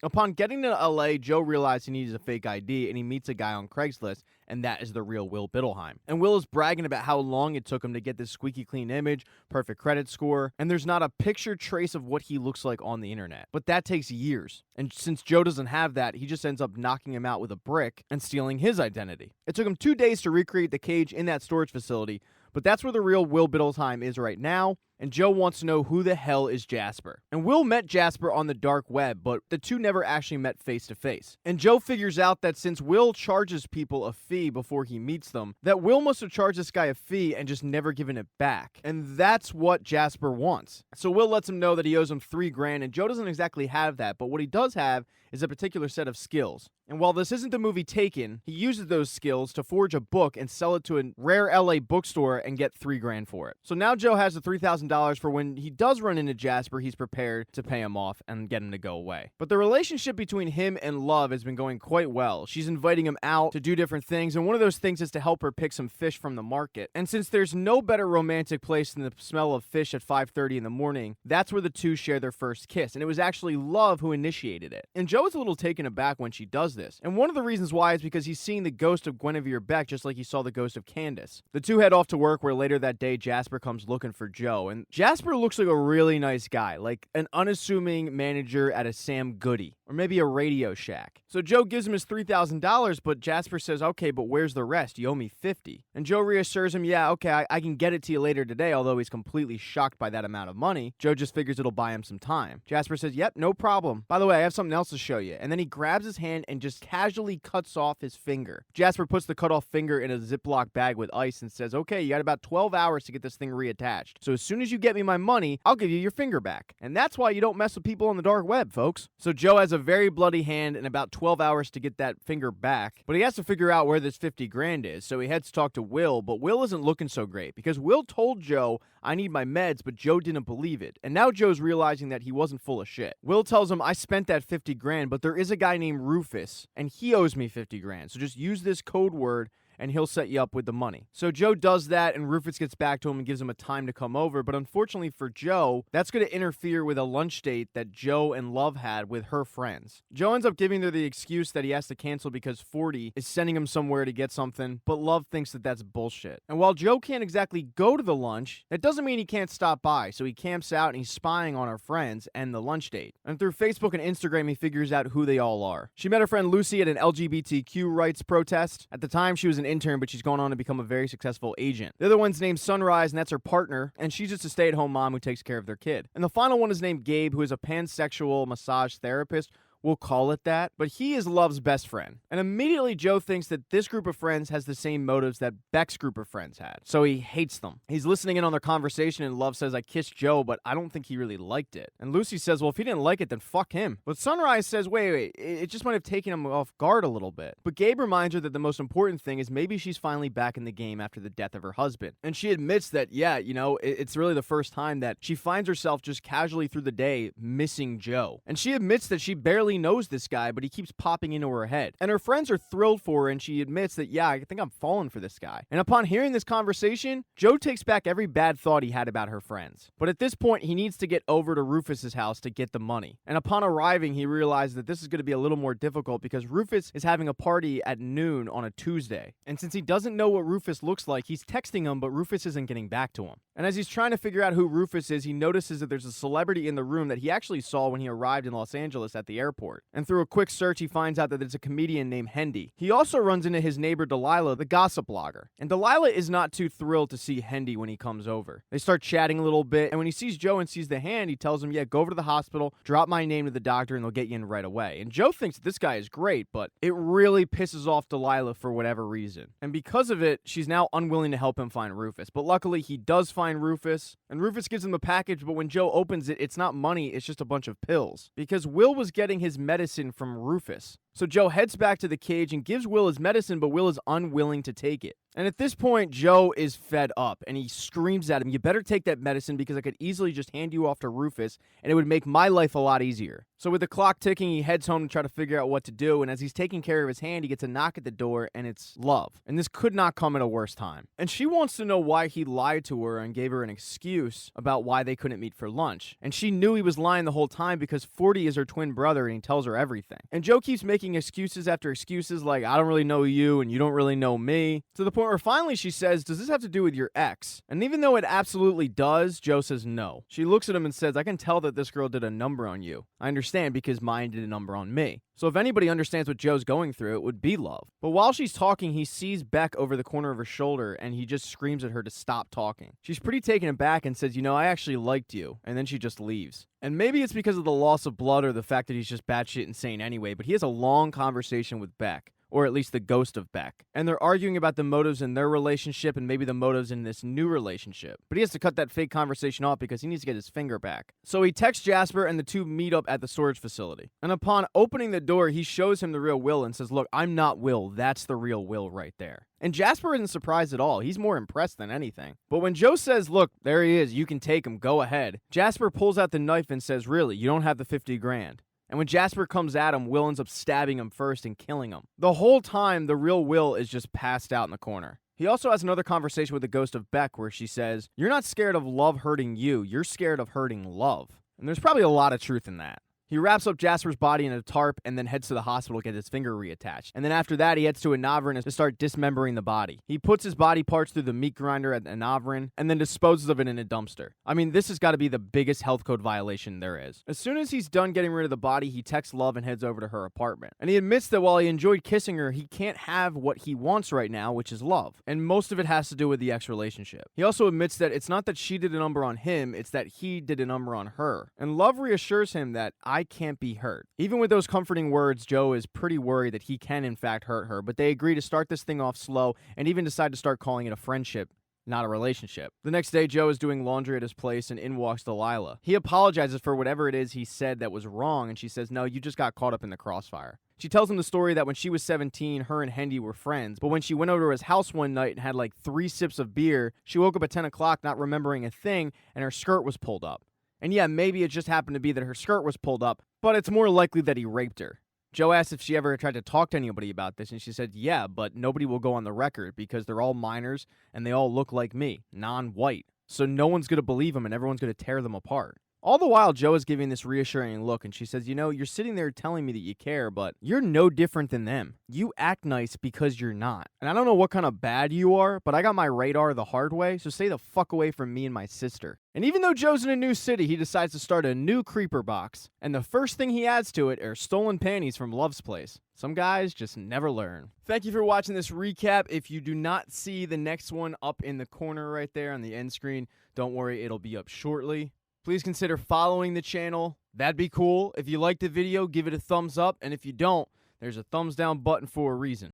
Upon getting to LA, Joe realized he needs a fake ID and he meets a guy on Craigslist, and that is the real Will Biddleheim. And Will is bragging about how long it took him to get this squeaky clean image, perfect credit score, and there's not a picture trace of what he looks like on the internet. But that takes years. And since Joe doesn't have that, he just ends up knocking him out with a brick and stealing his identity. It took him 2 days to recreate the cage in that storage facility, but that's where the real Will Biddlesheim is right now, and Joe wants to know who the hell is Jasper. And Will met Jasper on the dark web, but the two never actually met face to face. And Joe figures out that since Will charges people a fee before he meets them, that Will must have charged this guy a fee and just never given it back. And that's what Jasper wants. So Will lets him know that he owes him $3,000, and Joe doesn't exactly have that, but what he does have is a particular set of skills. And while this isn't the movie Taken, he uses those skills to forge a book and sell it to a rare LA bookstore and get $3,000 for it. So now Joe has the $3,000 for when he does run into Jasper, he's prepared to pay him off and get him to go away. But the relationship between him and Love has been going quite well. She's inviting him out to do different things, and one of those things is to help her pick some fish from the market. And since there's no better romantic place than the smell of fish at 5:30 in the morning, that's where the two share their first kiss. And it was actually Love who initiated it. And Joe is a little taken aback when she does this. And one of the reasons why is because he's seeing the ghost of Guinevere Beck just like he saw the ghost of Candace. The two head off to work where later that day Jasper comes looking for Joe. And Jasper looks like a really nice guy, like an unassuming manager at a Sam Goody or maybe a Radio Shack. So Joe gives him his $3,000, but Jasper says, okay, but where's the rest? You owe me $50. And Joe reassures him, yeah, okay, I can get it to you later today, although he's completely shocked by that amount of money. Joe just figures it'll buy him some time. Jasper says, yep, no problem. By the way, I have something else to show you. And then he grabs his hand and just casually cuts off his finger. Jasper puts the cut off finger in a Ziploc bag with ice and says, okay, you got about 12 hours to get this thing reattached. So as soon as you get me my money, I'll give you your finger back. And that's why you don't mess with people on the dark web, folks. So Joe has a very bloody hand and about 12 hours to get that finger back, but he has to figure out where this $50,000 is. So he heads to talk to Will, but Will isn't looking so great because Will told Joe, I need my meds, but Joe didn't believe it. And now Joe's realizing that he wasn't full of shit. Will tells him, I spent that $50,000, but there is a guy named Rufus, and he owes me $50,000. So just use this code word and he'll set you up with the money. So Joe does that, and Rufus gets back to him and gives him a time to come over. But unfortunately for Joe, that's going to interfere with a lunch date that Joe and Love had with her friends. Joe ends up giving her the excuse that he has to cancel because 40 is sending him somewhere to get something, but Love thinks that that's bullshit. And while Joe can't exactly go to the lunch, that doesn't mean he can't stop by. So he camps out and he's spying on her friends and the lunch date. And through Facebook and Instagram, he figures out who they all are. She met her friend Lucy at an LGBTQ rights protest. At the time, she was an intern, but she's going on to become a very successful agent. The other one's named Sunrise, and that's her partner, and she's just a stay-at-home mom who takes care of their kid. And the final one is named Gabe, who is a pansexual massage therapist. We'll call it that, but he is Love's best friend. And immediately Joe thinks that this group of friends has the same motives that Beck's group of friends had. So he hates them. He's listening in on their conversation and Love says, I kissed Joe, but I don't think he really liked it. And Lucy says, well, if he didn't like it, then fuck him. But Sunrise says, wait, it just might have taken him off guard a little bit. But Gabe reminds her that the most important thing is maybe she's finally back in the game after the death of her husband. And she admits that, yeah, it's really the first time that she finds herself just casually through the day missing Joe. And she admits that she barely knows this guy, but he keeps popping into her head. And her friends are thrilled for her, and she admits that, yeah, I think I'm falling for this guy. And upon hearing this conversation, Joe takes back every bad thought he had about her friends. But at this point, he needs to get over to Rufus's house to get the money. And upon arriving, he realizes that this is going to be a little more difficult because Rufus is having a party at noon on a Tuesday. And since he doesn't know what Rufus looks like, he's texting him, but Rufus isn't getting back to him. And as he's trying to figure out who Rufus is, he notices that there's a celebrity in the room that he actually saw when he arrived in Los Angeles at the airport. And through a quick search, he finds out that there's a comedian named Hendy. He also runs into his neighbor Delilah, the gossip blogger. And Delilah is not too thrilled to see Hendy when he comes over. They start chatting a little bit, and when he sees Joe and sees the hand, he tells him, yeah, go over to the hospital, drop my name to the doctor, and they'll get you in right away. And Joe thinks that this guy is great, but it really pisses off Delilah for whatever reason. And because of it, she's now unwilling to help him find Rufus. But luckily, he does find Rufus, and Rufus gives him the package, but when Joe opens it, it's not money, it's just a bunch of pills. Because Will was getting his medicine from Rufus. So Joe heads back to the cage and gives Will his medicine, but Will is unwilling to take it. And at this point, Joe is fed up, and he screams at him, "You better take that medicine because I could easily just hand you off to Rufus, and it would make my life a lot easier." So with the clock ticking, he heads home to try to figure out what to do, and as he's taking care of his hand, he gets a knock at the door, and it's Love. And this could not come at a worse time. And she wants to know why he lied to her and gave her an excuse about why they couldn't meet for lunch. And she knew he was lying the whole time because 40 is her twin brother, and he tells her everything. And Joe keeps making excuses after excuses like, "I don't really know you, and you don't really know me," to the point where finally she says, "Does this have to do with your ex?" And even though it absolutely does, Joe says no. She looks at him and says, "I can tell that this girl did a number on you. I understand because mine did a number on me." So if anybody understands what Joe's going through, it would be Love. But while she's talking, he sees Beck over the corner of her shoulder, and he just screams at her to stop talking. She's pretty taken aback and says, "You know, I actually liked you," and then she just leaves. And maybe it's because of the loss of blood or the fact that he's just batshit insane anyway, but he has a long conversation with Beck. Or at least the ghost of Beck. And they're arguing about the motives in their relationship and maybe the motives in this new relationship. But he has to cut that fake conversation off because he needs to get his finger back. So he texts Jasper and the two meet up at the storage facility. And upon opening the door, he shows him the real Will and says, "Look, I'm not Will. That's the real Will right there." And Jasper isn't surprised at all. He's more impressed than anything. But when Joe says, "Look, there he is. You can take him. Go ahead," Jasper pulls out the knife and says, "Really, you don't have the 50 grand. And when Jasper comes at him, Will ends up stabbing him first and killing him. The whole time, the real Will is just passed out in the corner. He also has another conversation with the ghost of Beck where she says, "You're not scared of Love hurting you. You're scared of hurting Love." And there's probably a lot of truth in that. He wraps up Jasper's body in a tarp and then heads to the hospital to get his finger reattached. And then after that, he heads to Anavrin to start dismembering the body. He puts his body parts through the meat grinder at Anavrin and then disposes of it in a dumpster. I mean, this has got to be the biggest health code violation there is. As soon as he's done getting rid of the body, he texts Love and heads over to her apartment. And he admits that while he enjoyed kissing her, he can't have what he wants right now, which is love. And most of it has to do with the ex-relationship. He also admits that it's not that she did a number on him, it's that he did a number on her. And Love reassures him that I can't be hurt. Even with those comforting words, Joe is pretty worried that he can in fact hurt her, but they agree to start this thing off slow and even decide to start calling it a friendship, not a relationship. The next day, Joe is doing laundry at his place and in walks Delilah. He apologizes for whatever it is he said that was wrong, and she says, "No, you just got caught up in the crossfire." She tells him the story that when she was 17, her and Hendy were friends, but when she went over to his house one night and had like 3 sips of beer, she woke up at 10 o'clock not remembering a thing, and her skirt was pulled up. And yeah, maybe it just happened to be that her skirt was pulled up, but it's more likely that he raped her. Joe asked if she ever tried to talk to anybody about this, and she said, "Yeah, but nobody will go on the record because they're all minors and they all look like me, non-white. So no one's going to believe them and everyone's going to tear them apart." All the while, Joe is giving this reassuring look, and she says, "You know, you're sitting there telling me that you care, but you're no different than them. You act nice because you're not. And I don't know what kind of bad you are, but I got my radar the hard way, so stay the fuck away from me and my sister." And even though Joe's in a new city, he decides to start a new creeper box. And the first thing he adds to it are stolen panties from Love's place. Some guys just never learn. Thank you for watching this recap. If you do not see the next one up in the corner right there on the end screen, don't worry, it'll be up shortly. Please consider following the channel. That'd be cool. If you liked the video, give it a thumbs up. And if you don't, there's a thumbs down button for a reason.